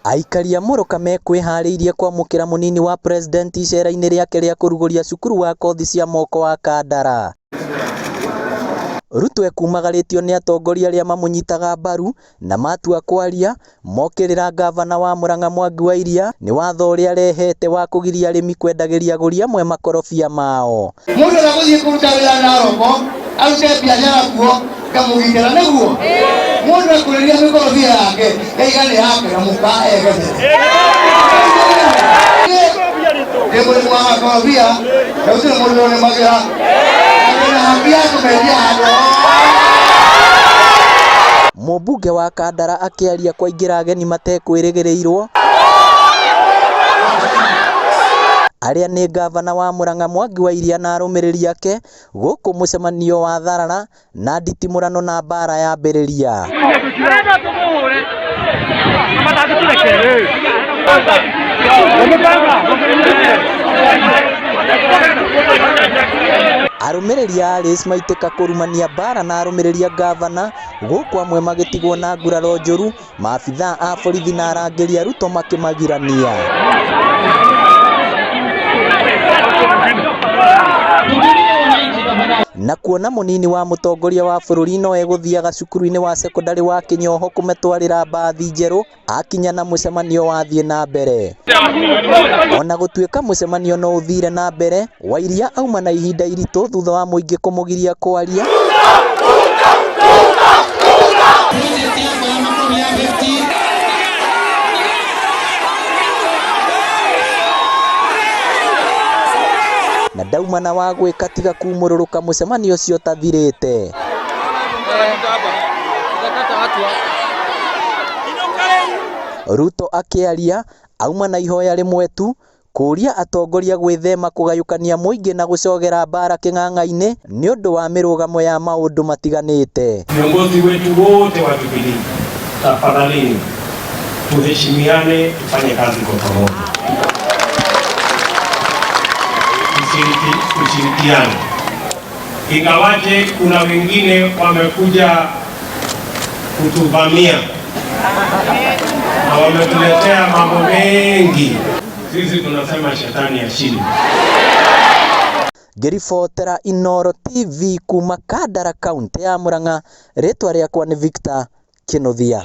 Aikari a Muruka mekwihariirie kwamukira munini wa president icera-ini riake ria kuruguria cukuru wa kothi cia moko wa Kandara. Ruto ekumagaritio ni atongoria aria mamunyitaga mbaru na matua kwaria mokirira gavana wa Murang'a Wairia ni watho uria arehete wa kugiria arimi kwendagiria aguri amwe makorobia mao. Mundu araguthie kuruta wira na roko arute biashara kuo kamugitira niguo mundu akuriria mikorobia yake igani yake na muka egete Demo ni mwa makorobia na usile mundu ni magira na hambia kumedia hado. Mubunge wa Kandara akiaria kwa ingira ageni matekwirigirirwo aria ni gavana wa Murang'a Wairia na Arumiriri ake guku mucemanio wa tharara na nditimurano na bara ya mbiriria. Arumiriri Alice maitika kurumania bara na arumiriri gavana guku amwe magitigwo na nguraro njuru, maabitha a borithi na arangeri a Ruto makimagirania. Na kuona munini wa mutongoria wa bururi no eguthiaga cukuru-ini wa sekondari wa Kenyoho kumetwarira mbathi njeru akinya na mucemanio wathie na mbere. Ona gutuika mucemanio no uthire na mbere, Wairia auma na ihinda iritu thutha wa muingi kumugiria kwaria. Na daumana wa gwika tiga kumururuka mucemanio cio tathirite. Ruto akiaria auma na ihoya rimwe tu kuria atongoria gwithema kugayukania muingi na gucogera bara king'ang'a-ini ni undu wa mirugamo ya maundu matiganite. Viongozi wetu wote wa Jubilee, tafadhali tuheshimiane, tufanye kazi kwa pamoja. Tushirikiane. Ingawaje kuna wengine wamekuja kutuvamia na wametuletea mambo mengi, sisi tunasema shetani ashinde. Ngiribotera Inooro TV kuma Kandara kaunti ya Murang'a, ritwa riakwa ni Victor Kinothia.